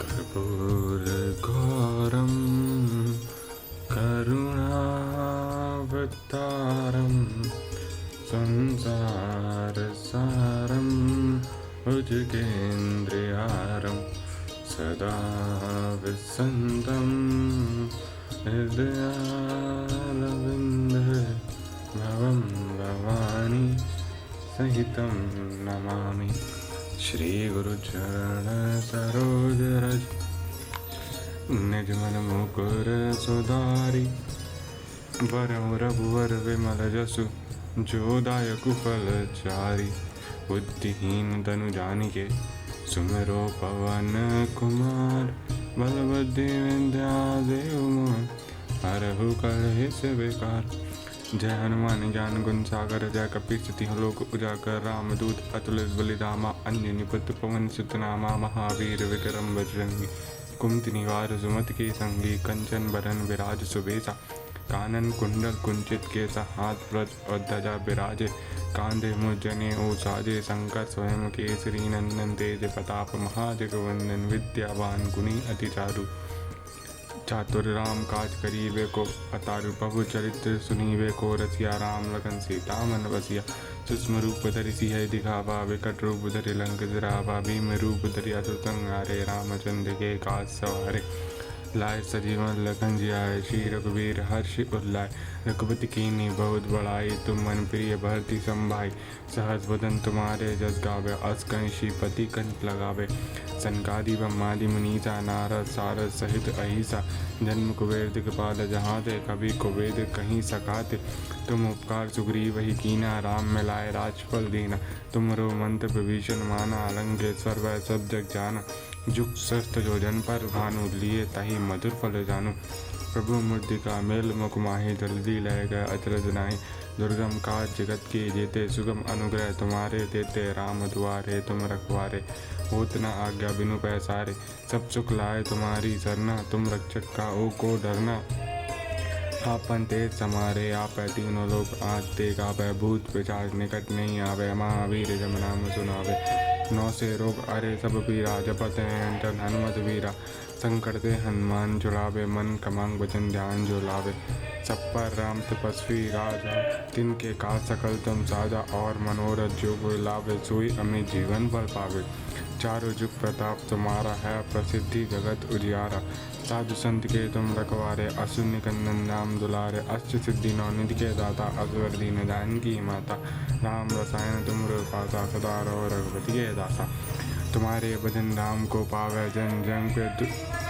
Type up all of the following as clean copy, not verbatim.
कर्पूरघोरं करुणावतारं संसारसारं भुजगेन्द्रहारं सदा वसन्तं हृदयारविन्दे भवं भवानी सहितं नमामि। श्री गुरुचरण सरोज रज निज मन मुकुर सुधारी वरम रघुवर विमल जसु जो दायक फल चारी। बुद्धिहीन तनु जानिके सुमिरो पवन कुमार बल बुद्धि विद्या देव मोहन हरहु कलेश विकार। जय हनुमान ज्ञान गुण सागर जय कपीसति लोक उजागर रामदूत अतुलित बलिरामा अंजनी पुत्र पवन सुत नामा महावीर विक्रम बजरंगी कुमति निवार सुमति के संगी कंचन बरन विराज सुबेसा कानन कुंडल कुंचित केसा हाथ व्रज और ध्वजा विराजे कांधे मुजने ओ साजे शंकर स्वयं केसरी नंदन तेज प्रताप महाजगवंदन विद्यावान गुणी अति चारु चातुर राम काज करीबे को अतारु प्रभु चरित्र सुनीबे को रसिया राम लखन सीता मन बसिया। सूक्ष्म रूप धरि सिंह दिखावा विकट रूप धरि लंक जरावा भीम रूप धरि असुर संहारे रामचंद्र के काज सवारे। लाए सजीवन लखन जियाए श्री रघुवीर हर्ष उल्लाय रघुपति कीन्ही बहुत बड़ाई तुम मन प्रिय भरती संभाई। सहस बदन तुम्हारे जस गावे अस कहीं पति कंठ लगावे सनकादि ब्रह्मादि मुनीसा नारद सारद सहित अहिसा। जन्म कुबेर दिखपाल जहाँ थे कभी कुबेद कहीं सकाते तुम उपकार सुग्रीव वही कीना राम मिलाए राजफल दीना। तुमरो मंत्र विभीषण माना अलंकेश्वर वह सब जग जाना। जुग शस्त्र जो जन पर भानु लिए तही मधुर फल जानू। प्रभु मूर्तिका मेल मुख माही जल्दी लय गए अचरज नाहि। दुर्गम काज जगत के जेते सुगम अनुग्रह तुम्हारे देते राम दुआरे तुम रखवारे। होत न आज्ञा बिनु पैसारे सब सुख लाए तुम्हारी सरना। तुम रक्षक का ओ को डरना आपन तेज समारे आप तीनों लोग आते कापै भूत पिशाच निकट नहीं आवे। महावीर जब नाम सुनावे नौ से रोग अरे सब पीरा जपत अंचल हनुमत वीरा। संकट से हनुमान छुड़ावे मन कमांग वचन ध्यान जो लावे। सब पर राम तपस्वी राजा तिनके काज सकल तुम साजा। और मनोरथ जो कोई लावे सोई अमित जीवन फल पावे। चारों जुग प्रताप तुम्हारा है प्रसिद्धि जगत उजियारा। साधु संत के तुम रखवारे असुर निकंदन नाम दुलारे। अष्ट सिद्धि नौ निधि के दाता असवर दीन जानकी माता। राम रसायन तुम पासा सदा रहो रघुपति के दासा। तुम्हारे भजन राम को पावे जन जन के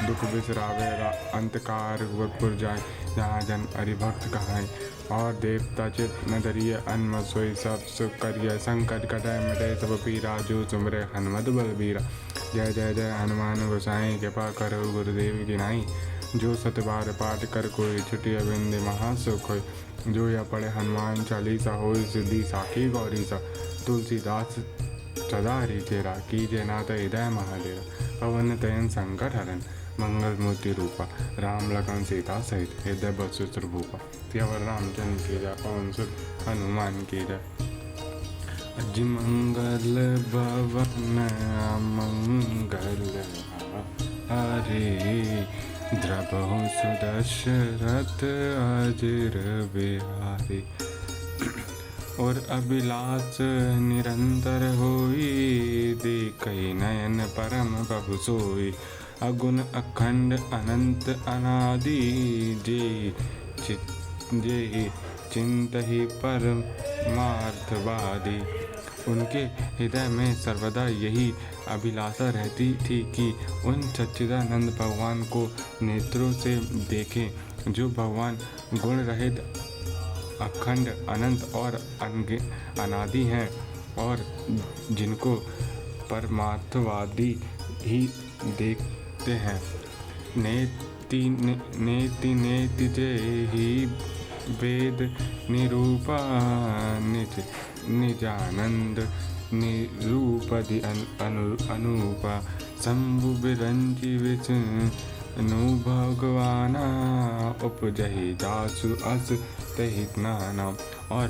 दुख बिसरावे। अंतकार पुर जाए जहाँ जन हरिभक्त कहाए। और देवता चित न डरिए अन्न सोई सब सुख करिए। संकट कटै मिटे सब पीरा जो सुमरे हनुमत बलबीरा। जय जय जय हनुमान गोसाई कृपा करो गुरुदेव की नाई। जो सत बार पाठ कर कोई छुटिया बिंदे महासुख होय। जो या पढ़े हनुमान चालीसा होय सिद्धि साखी गौरी सा। तुलसीदास सदा हरि चेरा कीजे नाथ हृदय महाडेरा। पवन तयन संकट हरन मंगल मूर्ति रूपा। राम लखन सीता सहित हृदय बसु भूपा। सियावर रामचंद्र की जय पवन सुत हनुमान की जय। अजमंगल भवन अमंगल हरे द्रवहु सुदशरथ अजर बिहारी। और अभिलाष निरंतर होई देखै नयन परम प्रभु सोई। अगुण अखंड अनंत अनादि जे चिंतहि परमार्थवादी। उनके हृदय में सर्वदा यही अभिलाषा रहती थी कि उन सच्चिदानंद भगवान को नेत्रों से देखें जो भगवान गुण रहित अखंड अनंत और अनादि हैं और जिनको परमार्थवादी ही देखते हैं। नेति नेति जेहि वेद निरूपा निज निजानंद निरूपधि अनूपा। शंभु बिरंचि विष्णु भगवाना उपजहि दासु अस तहि नाना। और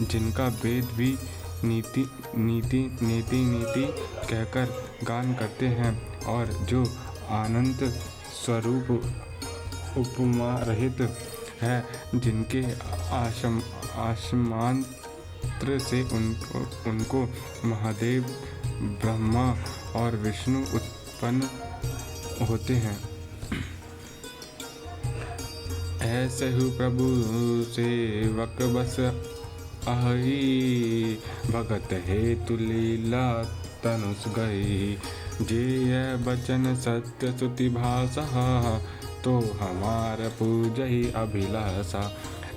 जिनका वेद भी नीति कहकर गान करते हैं और जो अनंत स्वरूप उपमा रहित है, जिनके आश्मांत्र से उनको महादेव, ब्रह्मा और विष्णु उत्पन्न होते हैं। ऐसे ही प्रभु सेवक बस आही, भगत हेतु लीला तनुस गई। जे यह बचन सत्य सुति भाषा, तो हमार पूजहि अभिलाषा।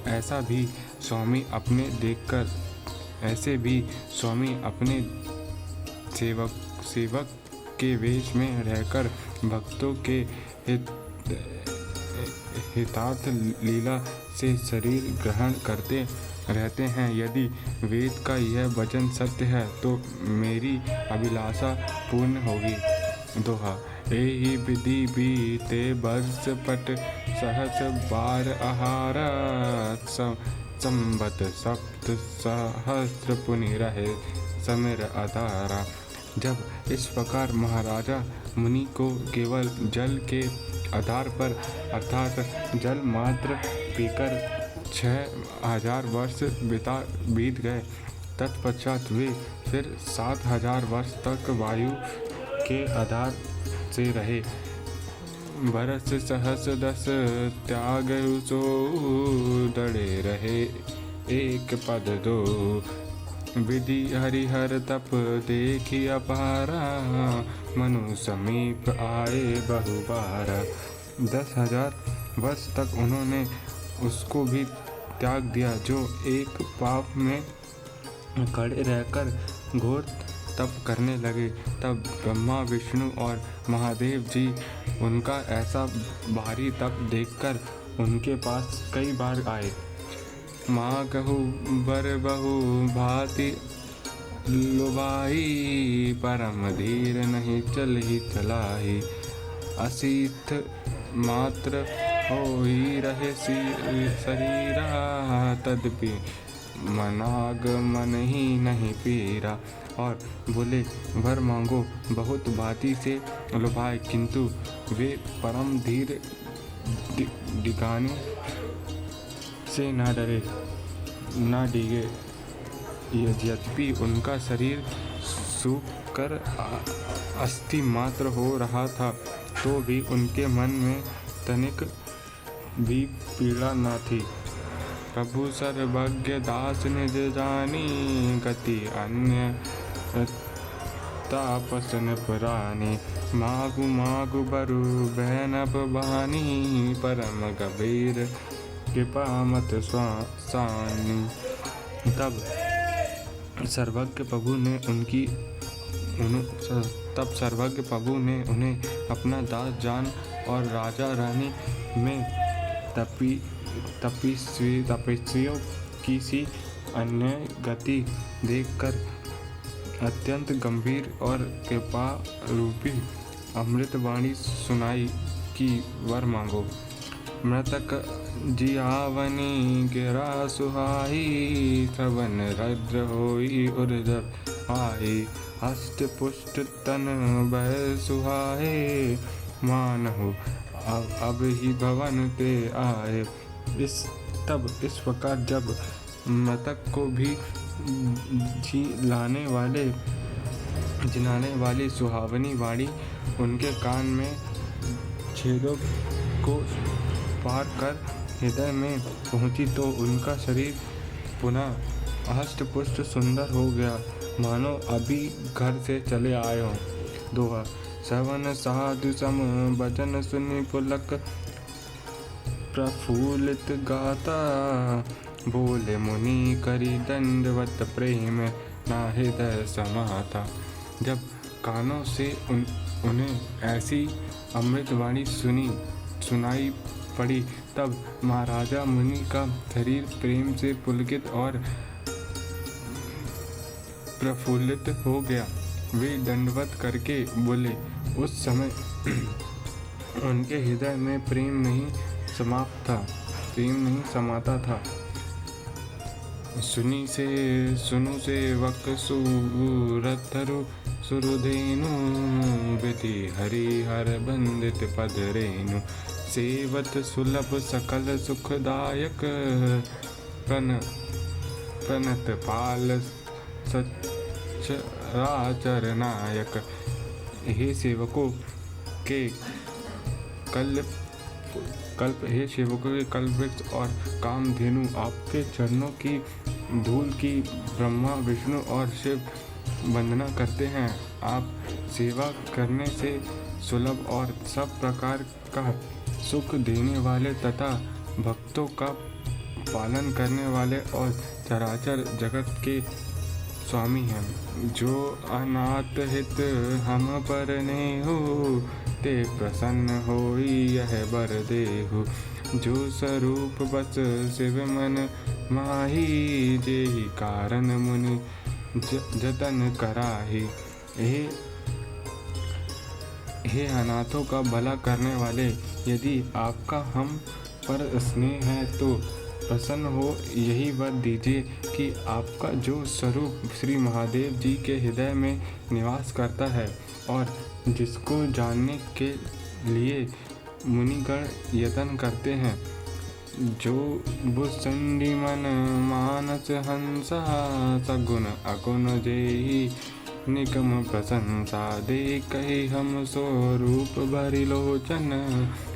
ऐसे भी स्वामी अपने सेवक के वेश में रहकर भक्तों के हितार्थ लीला से शरीर ग्रहण करते रहते हैं। यदि वेद का यह वचन सत्य है तो मेरी अभिलाषा पूर्ण होगी। दोहा। एहि विधि बीते वर्ष पट सहस बार आहार, संबत सप्त सहस्त्र पुनि रहे समीर आधारा। जब इस प्रकार महाराजा मुनि को केवल जल के आधार पर अर्थात जल मात्र पीकर 6000 वर्ष बीत गए। तत्पश्चात वे फिर 7000 वर्ष तक वायु के आधार से रहे। बरस सहस दस त्याग सो, दड़े रहे एक पद दो। विधि हरिहर तप देखी अपारा, मनु समीप आए बहुबारा। 10,000 वर्ष तक उन्होंने उसको भी त्याग दिया जो एक पाप में खड़े रहकर घोर तप करने लगे। तब ब्रह्मा, विष्णु और महादेव जी उनका ऐसा भारी तप देखकर उनके पास कई बार आए। माँ कहू बर बहु भांति लुभाई, परम धीर नहीं चल ही चलाई। असीथ मात्र होई रहे शरीरा, तदपि मनाग मन ही नहीं पीरा। और बोले वर मांगो, बहुत भांति से लुभाए, किंतु वे परम धीर डिगाने से न डरे न डिगे। यद्यपि उनका शरीर सूख कर अस्थि मात्र हो रहा था, तो भी उनके मन में तनिक भी पीड़ा न थी। प्रभु सर्वज्ञ दास निज जानी, गति अन्य तापसन पुरानी। मागु मागु बरु बहनब बानी, परम गंभीर कृपा मत स्वासानी। तब सर्वज्ञ प्रभु ने उन्हें अपना दास जान और राजा रानी में तपस्वियों की सी अन्य गति देखकर अत्यंत गंभीर और कृपा रूपी अमृतवाणी सुनाई कि वर मांगो। मृतक जियावनी गिरा सुहाई, श्रवण रद्र होई उर्जर आई। हस्त पुष्ट तन बह सुहाए, मानहु अब ही भवन पे आए। इस प्रकार जब मृतक को भी जिलाने वाली सुहावनी वाणी उनके कान में छेदों को पार कर हृदय में पहुंची, तो उनका शरीर पुनः हष्ट पुष्ट सुंदर हो गया, मानो अभी घर से चले आए हों। दोहा। सवन साधु सम वचन सुनि पुलक, प्रफुल्लित गाता। बोले मुनि करी दंडवत, प्रेम ना हृदय समाता। जब कानों से उन्हें ऐसी अमृतवाणी सुनाई पड़ी, तब महाराजा मुनि का शरीर प्रेम से पुलकित और प्रफुल्लित हो गया। वे दंडवत करके बोले। उस समय उनके हृदय में प्रेम नहीं समाता था। सुनु से वक सूरत धरु, सुरधेनु विधि हरिहर बंदित पद रेणु सेवत सुलभ सकल सुखदायक प्रणत पाल सचराचर नायक। हे सेवकों के कल्प वृक्ष और कामधेनु आपके चरणों की धूल की ब्रह्मा विष्णु और शिव वंदना करते हैं। आप सेवा करने से सुलभ और सब प्रकार का सुख देने वाले तथा भक्तों का पालन करने वाले और चराचर जगत के स्वामी हैं। जो अनाथ हित हम पर नेहु ते प्रसन्न होई यह बर देहु। जो स्वरूप बस शिव मन माही जेहि कारण मुनि जतन कराही। हे अनाथों का भला करने वाले, यदि आपका हम पर स्नेह है तो प्रसन्न हो यही वर दीजिए कि आपका जो स्वरूप श्री महादेव जी के हृदय में निवास करता है और जिसको जानने के लिए मुनिगण यत्न करते हैं, जो बुसंडी मन मानस हंसा सगुण अगुण जेहि निगम प्रशंसा दे कही हम स्वरूप भरि लोचन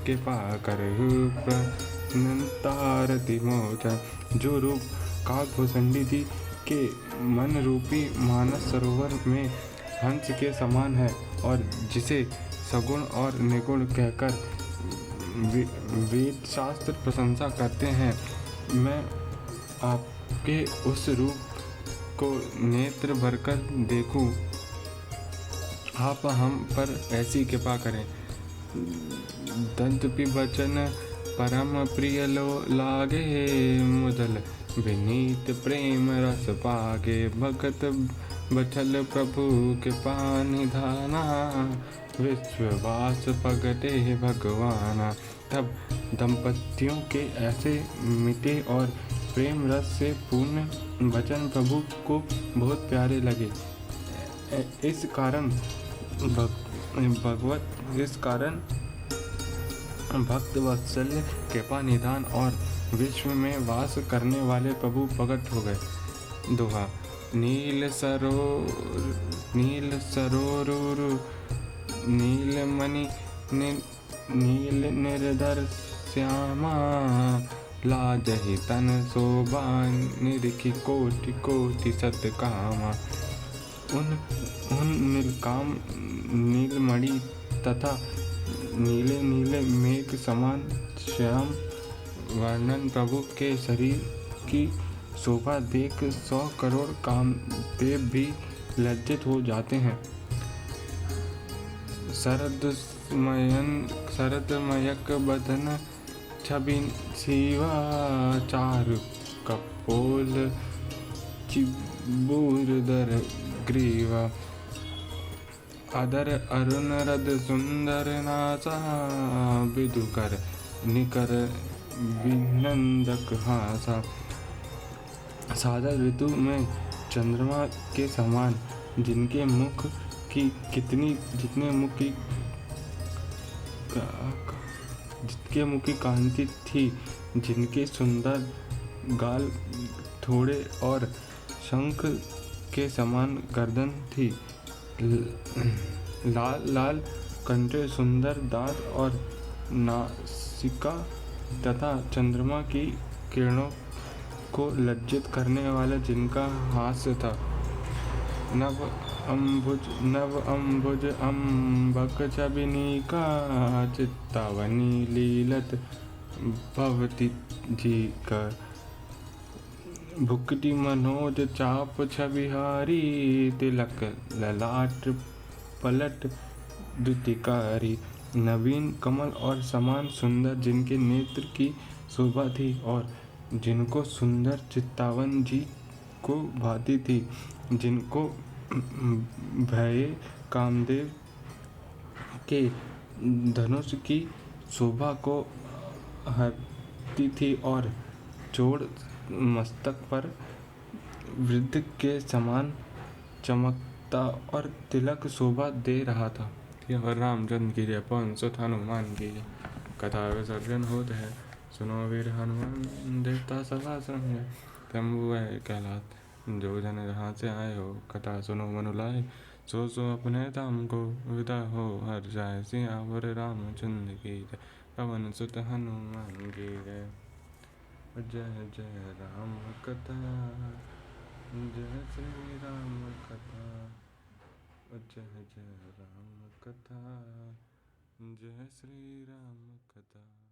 कृपा करहु प्रनतारति मोचन। जो रूप काकभुसंडी जी के मन रूपी मानस सरोवर में हंस के समान है और जिसे सगुण और निगुण कहकर वेद शास्त्र प्रशंसा करते हैं, मैं आपके उस रूप को नेत्र भरकर देखूं। आप हम पर ऐसी कृपा करें। दंत पिबचन परम प्रिय लागे मुदल विनीत प्रेम रस पागे। भगत बचल प्रभु कृपा निधाना विश्ववास पगटे भगवाना। तब दंपतियों के ऐसे मीठे और प्रेम रस से पूर्ण वचन प्रभु को बहुत प्यारे लगे। इस कारण भक्त वत्सल्य कृपा निधान और विश्व में वास करने वाले प्रभु प्रकट हो गए। दोहा। नील सरोवर नीलमणि नील निर्धर श्यामा लाजहि तन शोभा निरखि कोटि कोटि सतकामा। उन नीलमणि तथा नीले नीले मेघ समान श्याम वर्णन प्रभु के शरीर की शोभा देख 100 करोड़ कामदेव भी लज्जित हो जाते हैं। शरदमयक बदन छवि शिवा चारु कपोल चिबूरधर ग्रीवा। अधर अरुण रद सुंदर नासा विदुकर निकर विनंदक हासा। सादर ऋतु में चंद्रमा के समान जिनके मुख की कांति थी, जिनके सुंदर गाल थोड़े और शंख के समान गर्दन थी, लाल लाल कंठे, सुंदर दांत और नासिका तथा चंद्रमा की किरणों को लज्जित करने वाला जिनका हास्य था। नव अम्बुज अम्बक छबिनिका चित्तावनी लीलत भवती जी कर। भुक्ति मनोज चाप छबिहारी तिलक ललाट पलट द्युतिकारी। नवीन कमल और समान सुंदर जिनके नेत्र की शोभा थी और जिनको सुंदर चित्तावन जी को भाती थी, जिनको भय कामदेव के धनुष की शोभा को हरती थी और चोड़ मस्तक पर वृद्ध के समान चमक था और तिलक शोभा दे रहा था। यह रामचंद्र की जय, पवन सुत हनुमान की जय। कथा विसर्जन होते हैं, सुनो वीर हनुमान, देवता सभा श्रृंग तंबु है कैलाश। जो जन जहाँ से आए हो, कथा सुनो मनु लाए। सो अपने धाम को विदा हो हर जाए। सियावर रामचंद्र की जय, पवन सुत हनुमान की जय। जय जय राम कथा, जय श्री राम कथा। जय जय राम कथा, जय श्री राम कथा।